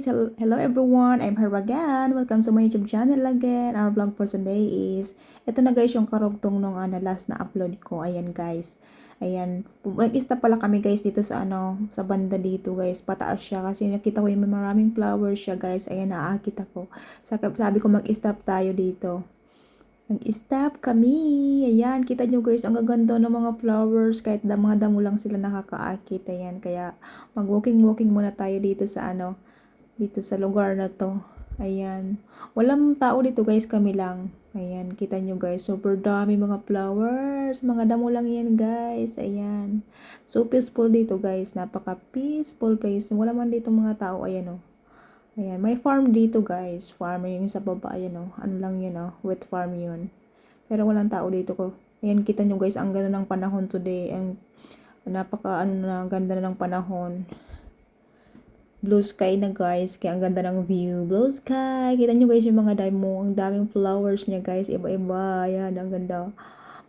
Hello everyone, I'm her again. Welcome to my YouTube channel again. Our vlog for today is, ito na guys yung karugtong nung last na upload ko. Ayan guys. Ayan, nag-stop pala kami guys dito sa sa banda dito guys. Pataas siya kasi nakita ko yung may maraming flowers siya guys. Ayan, naakit ako. Sabi ko mag-stop tayo dito. Nag-stop kami. Ayan, kita nyo guys, ang gaganda ng mga flowers. Kahit mga damo lang sila nakakaakit. Ayan, kaya mag-walking muna tayo dito sa dito sa lugar na to. Ayan. Walang tao dito guys, kami lang. Ayan, kita nyo guys, super dami mga flowers. Mga damo lang yan guys. Ayan. So peaceful dito guys. Napaka peaceful place. Wala man dito mga tao. Ayan o. Ayan, may farm dito guys. Farm yung sa baba. Ayan o. Ano lang yun o. Wet farm yun. Pero walang tao dito ko. Ayan, kita nyo guys, ang ganda ng panahon today. Ang napaka ganda na ng panahon. Blue sky na guys, kaya ang ganda ng view. Blue sky, kita nyo guys yung mga damo, ang daming flowers niya guys, iba-iba. Ayan, ang ganda.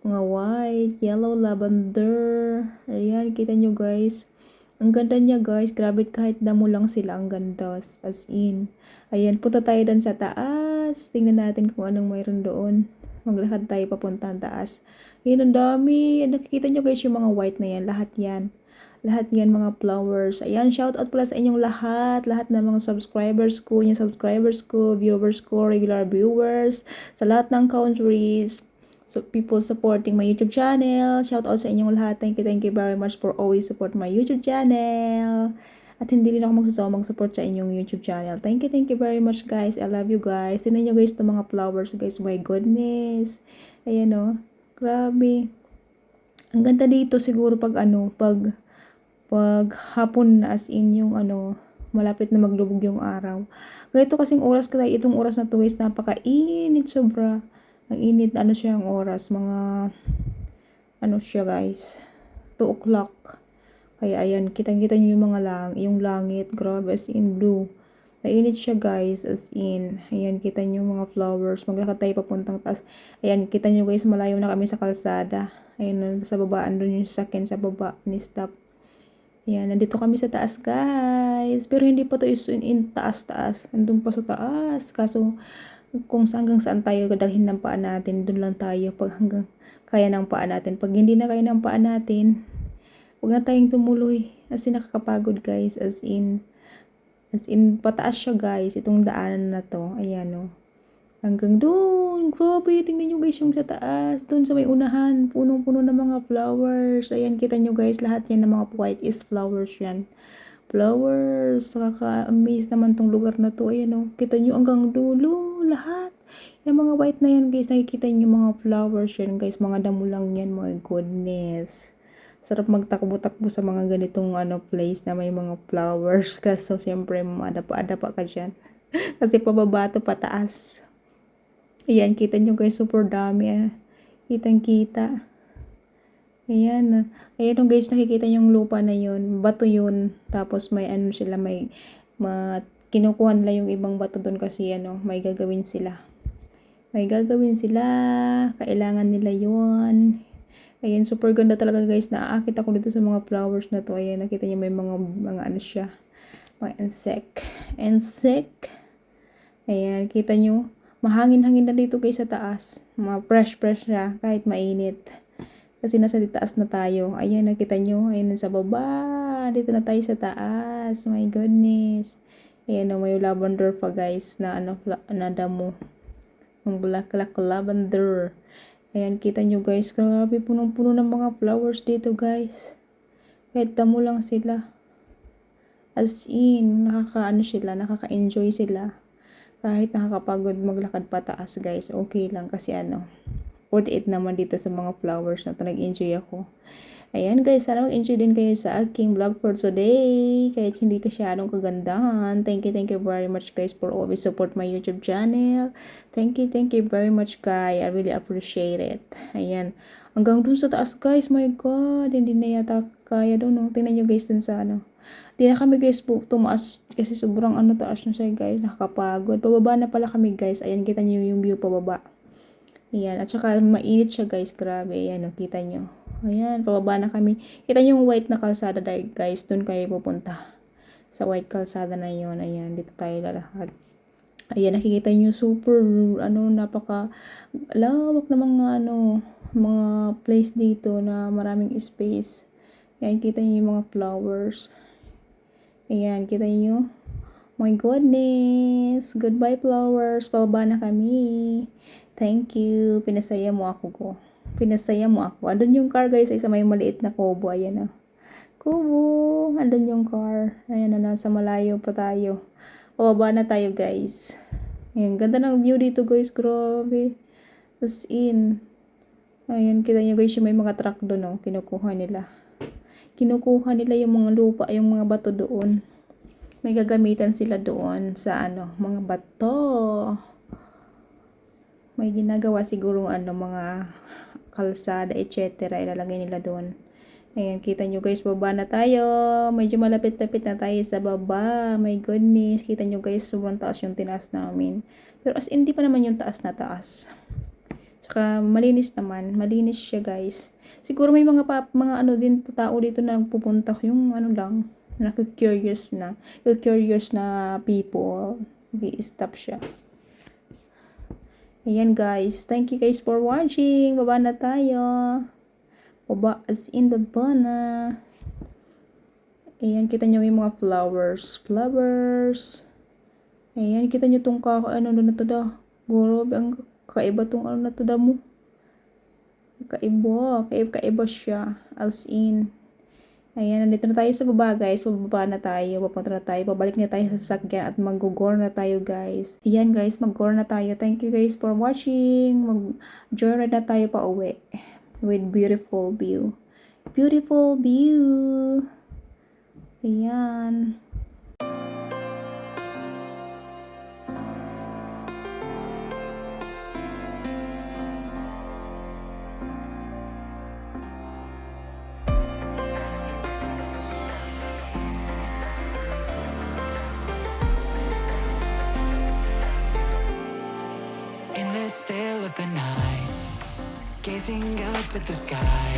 Mga white, yellow, lavender. Ayan, kita nyo guys. Ang ganda niya guys, grabe, kahit damo lang sila, ang ganda, as in. Ayan, punta tayo dan sa taas. Tingnan natin kung anong mayroon doon. Maglakad tayo papunta ang taas. Ayan, ang dami. Nakikita nyo guys yung mga white na yan, lahat yan. Lahat yan mga flowers. Ayan, shout out pala sa inyong lahat. Lahat ng mga subscribers ko, viewers ko, regular viewers, sa lahat ng countries. So, people supporting my YouTube channel. Shout out sa inyong lahat. Thank you very much for always support my YouTube channel. At hindi rin ako magsasawa mag-support sa inyong YouTube channel. Thank you very much guys. I love you guys. Tingnan nyo guys itong mga flowers guys. My goodness. Ayan o. Grabe. Ang ganda dito siguro pag pag hapon na, as in yung malapit na maglubog yung araw. Ganito kasing oras kasi itong oras na to guys, napakainit sobra. Ang init, siya ang oras, mga siya guys, 2 o'clock. Kaya ayan, kitang-kita nyo yung yung langit, grabe, as in blue. Mainit siya guys, as in. Ayan, kita nyo mga flowers. Maglakad tayo papuntang taas. Ayan, kita nyo guys, malayo na kami sa kalsada. Ayan, sa baba, andun yung sakin sa baba, ni-stop. Ayan, nandito kami sa taas guys. Pero hindi pa to in taas-taas. Nandun pa sa taas. Kaso, kung hanggang saan tayo dalhin ng paa natin, dun lang tayo. Pag hanggang kaya ng paa natin. Pag hindi na kaya ng paa natin, huwag na tayong tumuloy. As in, nakakapagod guys. As in, pataas siya guys. Itong daanan na to. Ayan o. Hanggang doon, grabe, tingnan nyo guys yung sa taas, doon sa may unahan, punong-puno ng mga flowers. Ayan, kita nyo guys, lahat yan ng mga white is flowers yan. Flowers, nakaka-amaze naman tong lugar na to. Ayan o, kita nyo hanggang dulo, lahat. Yung mga white na yan guys, nakikita nyo mga flowers yan guys, mga damo lang yan, my goodness. Sarap magtakbo-takbo sa mga ganitong place na may mga flowers. Kaso siyempre, madapa-adapa ka dyan. Kasi pababa to pataas. Ayan, kita nyo guys, super dami. Kitang-kita. Ayan. Ayan guys, nakikita yung lupa na yun. Bato yun. Tapos may sila, kinukuha nila yung ibang bato doon kasi may gagawin sila. May gagawin sila. Kailangan nila yun. Ayan, super ganda talaga guys. Naaakit ako dito sa mga flowers na to. Ayan, nakita nyo may mga siya. Mga insect. Ayan, kita nyo. Mahangin-hangin na dito guys sa taas. Fresh siya kahit mainit. Kasi nasa taas na tayo. Ayan, nakita nyo. Ayan, sa baba. Dito na tayo sa taas. My goodness. Ayan, may lavender pa guys na na damo. Ang black lavender. Ayan, kita nyo guys. Grabe, punong-puno ng mga flowers dito guys. Kahit damo lang sila. As in, nakaka-enjoy sila. Kahit nakakapagod maglakad pataas guys, okay lang kasi worth it naman dito sa mga flowers na to. Nag-enjoy ako. Ayan guys, sana mag-enjoy din kayo sa aking vlog for today. Kahit hindi kasyadong kagandahan. Thank you very much guys for always support my YouTube channel. Thank you very much guys. I really appreciate it. Ayan. Hanggang dun sa taas guys, my god. Hindi na yata kaya doon. No? Tingnan nyo guys dun sa Di na kami guys tumaas kasi sobrang taas na siya guys. Nakakapagod. Pababa na pala kami guys. Ayan, kita nyo yung view pababa. Ayan. At saka mainit siya guys. Grabe. Ayan, kita nyo. Ayan, pababa na kami. Kita nyo yung white na kalsada guys. Doon kayo pupunta. Sa white kalsada na yon. Ayan, dito tayo lalakad. Ayan, nakikita nyo super, napaka lawak na mga place dito na maraming space. Ayan, kita nyo yung mga flowers. Ayan, kita nyo. My goodness! Goodbye flowers! Pababa na kami. Thank you. Pinasaya mo ako ko. Pinasaya mo ako. Andun yung car guys, isa may maliit na kubo. Ayan na. Kubo! Andun yung car. Ayan na, nasa malayo pa tayo. Pababa na tayo guys. Ayan, ganda ng view dito guys. Grabe. As in. Ayan, kita nyo guys yung may mga truck doon. Oh. Kinukuha nila. Kinukuha nila yung mga lupa, yung mga bato doon. May gagamitan sila doon sa mga bato. May ginagawa siguro mga kalsada, etc. Ilalagay nila doon. Ayan, kita nyo guys, baba na tayo. Medyo malapit-lapit na tayo sa baba. My goodness, kita nyo guys, sobrang taas yung tinaas namin. Pero as in, hindi pa naman yung taas na taas. Tsaka malinis naman. Malinis siya guys. Siguro may mga din tao dito na pupunta yung lang. Curious na people. Di-stop siya. Ayan guys. Thank you guys for watching. Baba na tayo. Baba as in baba na. Ayan, kita nyo yung mga flowers. Flowers. Ayan, kita nyo tong doon na to daw. Grabe, ang kaiba tong na to daw mo. Kaiba siya. As in. Ayan, nandito na tayo sa baba guys. Pababa na tayo. Papunta na tayo. Pabalik na tayo sa sasakyan at mag-gore na tayo guys. Ayan guys, mag-gore na tayo. Thank you guys for watching. Mag-joyride na tayo pa uwi. With beautiful view. Beautiful view. Ayan. In the still of the night, gazing up at the sky,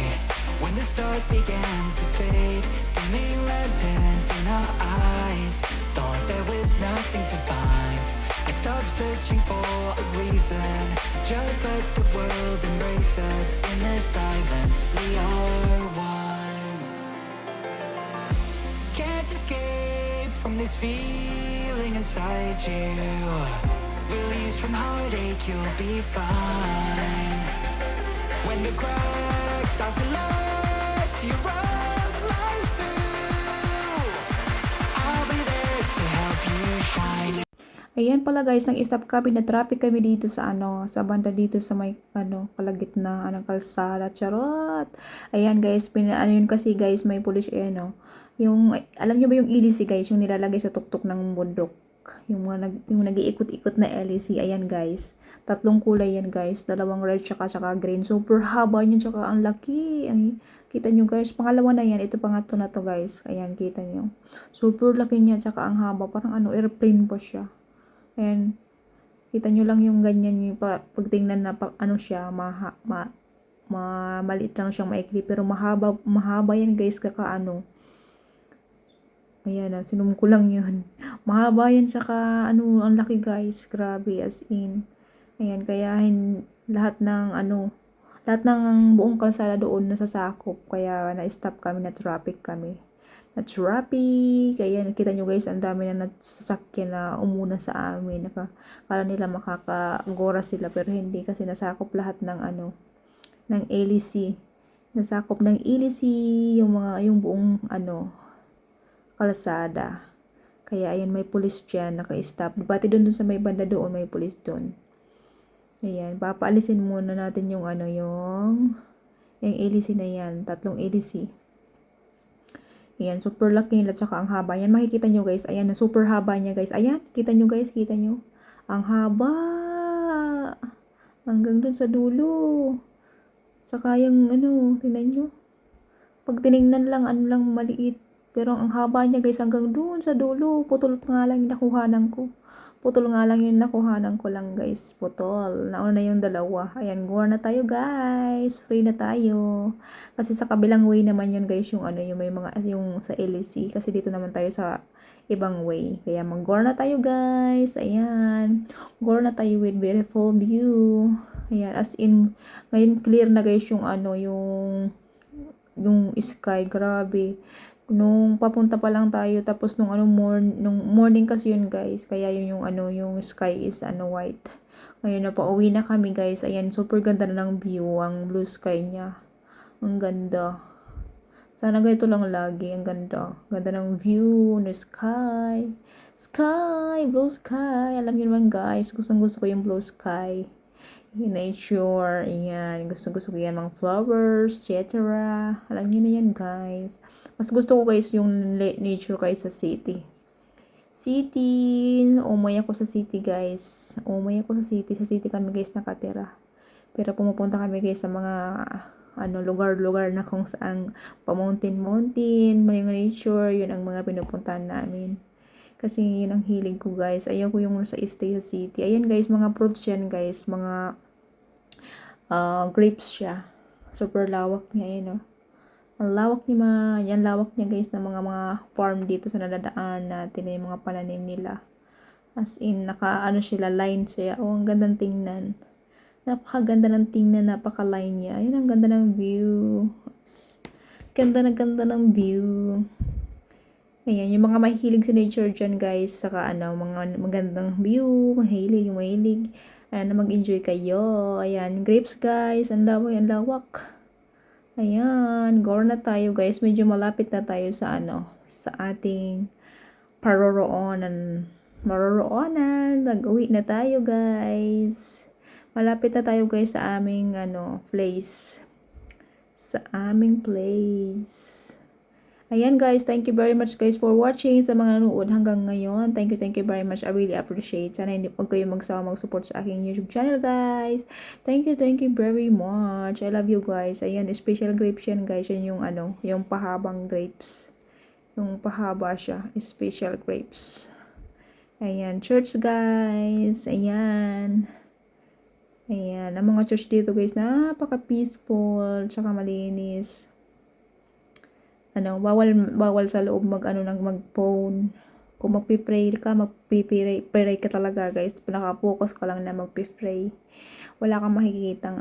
when the stars began to fade, dimming lanterns in our eyes, thought there was nothing to find. I stopped searching for a reason, just let the world embrace us. In the silence we are one. Can't escape from this feeling inside you. Release from heartache, you'll be fine. When the cracks start to let you run right through, I'll be there to help you shine. Ayan pala guys, nag-stop kami na traffic kami dito sa sa banda dito sa may kalagitnaan ng kalsada. Charot. Ayan guys, yun kasi guys, may pulis yung alam niyo ba yung LEC guys, yung nilalagay sa tuktok ng bundok. Yung nag-iikot-ikot na LEC. Ayan guys. 3 kulay yan guys. 2 red tsaka green. Super haba niyan tsaka ang laki. Kita nyo guys. Pangalawa na yan. Ito pangatlo na to guys. Ayan, kita nyo. Super laki niya tsaka ang haba. Parang airplane pa siya. Ayan. Kita nyo lang yung ganyan. Yung pagtingnan na siya. Maliit lang siyang maikli. Pero mahaba yan guys. Ayan, sinum ko lang yun. Mahaba yan, saka ang laki guys. Grabe, as in. Ayan, kaya lahat ng buong kalsada doon nasasakop. Kaya na-stop kami, na-traffic kami. Na-traffic. Ayan, kita nyo guys, ang dami na nasasakyan na umuna sa amin. Kala nila makakagora sila, pero hindi kasi nasakop lahat ng ng LEC. Nasakop ng LEC yung buong kalsada. Kaya ayan, may pulis dyan, naka-stop. Pati doon sa may banda doon, may pulis doon. Ayan, papaalisin muna natin yung yung LEC na yan. 3 LEC. Ayan, super laki nila, tsaka ang haba. Ayan, makikita nyo guys. Ayan, super haba niya guys. Ayan, kita nyo guys, kita nyo. Ang haba. Hanggang doon sa dulo. Tsaka yung tingnan nyo. Pag tinignan lang, maliit. Pero ang haba niya guys, hanggang doon sa dulo. Putol nga lang yung nakuhanan ko. Lang guys. Putol. Nauna na yung 2. Ayan, go na tayo guys. Free na tayo. Kasi sa kabilang way naman yun guys, yung yung may mga, yung sa LEC. Kasi dito naman tayo sa ibang way. Kaya mag-gore na tayo guys. Ayan. Gore na tayo with beautiful view. Ayan. As in, ngayon clear na guys yung ano, yung sky. Grabe. Nung papunta pa lang tayo, tapos nung nung morning kasi yun guys. Kaya yun yung yung sky is white. Ngayon na pauwi na kami guys. Ayan, super ganda na ng view. Ang blue sky niya. Ang ganda. Sana ganito lang lagi. Ang ganda. Ganda ng view, ng sky. Sky, blue sky. Alam niyo naman guys, gustong gusto ko yung blue sky. Yung nature, ayan. Gustong gusto ko yan, mga flowers, etc. Alam niyo na yan guys. Mas gusto ko guys yung nature kaysa city. City, umay ako sa city guys. Umay ako sa city. Sa city kami guys nakatira. Pero pumupunta kami guys sa mga lugar-lugar na kung saan pa-mountain-mountain, may nature, yun ang mga pinupuntahan namin. Kasi yun ang hilig ko guys. Ayaw ko yung stay sa city. Ayan guys, mga fruits yan guys. Mga grapes siya. Super lawak niya, ayan o. Ang lawak niya, yan lawak niya guys ng mga farm dito sa nadadaan natin, yung mga pananim nila. As in, sila, line siya. Oh, ang gandang tingnan. Napakaganda ng tingnan, napaka-line niya. Ayun, ang ganda ng view. Ganda ng view. Ayan, yung mga mahilig sa nature dyan guys, saka mga magandang view, mahilig. Ayan, mag-enjoy kayo. Ayan, grapes guys, ang lawak. Ayan, gore na tayo guys. Medyo malapit na tayo sa sa ating paroroonan. Mag-uwi na tayo guys. Malapit na tayo guys sa aming place. Sa aming place. Ayan guys, thank you very much guys for watching. Sa mga nanonood hanggang ngayon, thank you very much. I really appreciate. Sana hindi po kayo magsawa mag-support sa aking YouTube channel guys. Thank you very much. I love you guys. Ayan, special grapes yan guys. Yan yung yung pahabang grapes. Yung pahaba siya, special grapes. Ayan, church guys. Ayan. Ayan, ang mga church dito guys, napaka-peaceful, tsaka malinis. Bawal sa loob mag-phone. Kung magpi-pray ka talaga guys. Naka-focus ka lang na magpi-pray. Wala kang makikitang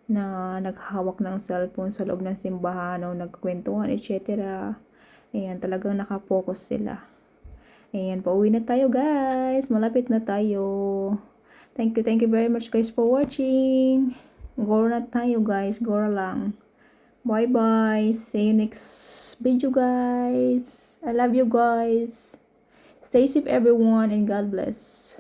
na naghawak ng cellphone sa loob ng simbahan o nagkwentuhan, etc. Ayan, talagang naka-focus sila. Ayan, pauwi na tayo guys. Malapit na tayo. Thank you very much guys for watching. Gore na tayo guys. Gore lang. Bye-bye. See you next video, guys. I love you, guys. Stay safe, everyone, and God bless.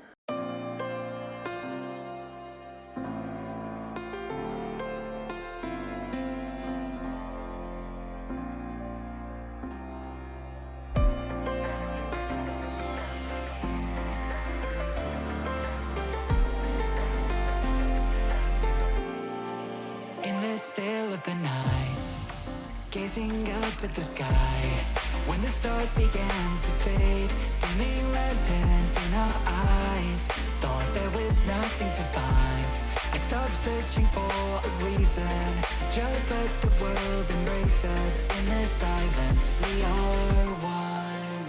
In the still of the night, gazing up at the sky, when the stars began to fade, dimming lanterns in our eyes, thought there was nothing to find. I stopped searching for a reason, just let the world embrace us. In the silence we are one.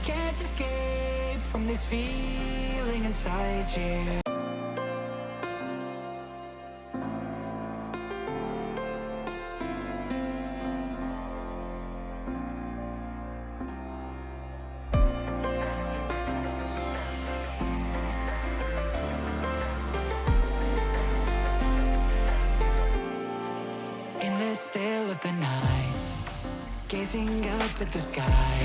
Can't escape from this feeling inside you. Still of the night, gazing up at the sky,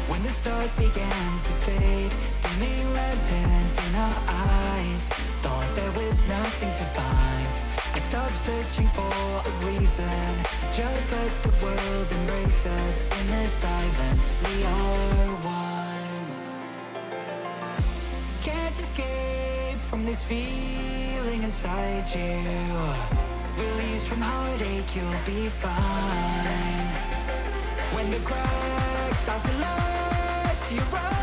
when the stars began to fade, dimming lanterns in our eyes, thought there was nothing to find. I stopped searching for a reason, just let the world embrace us. In the silence we are one. Can't escape from this feeling inside you. Release from heartache, you'll be fine. When the cracks start to let you run.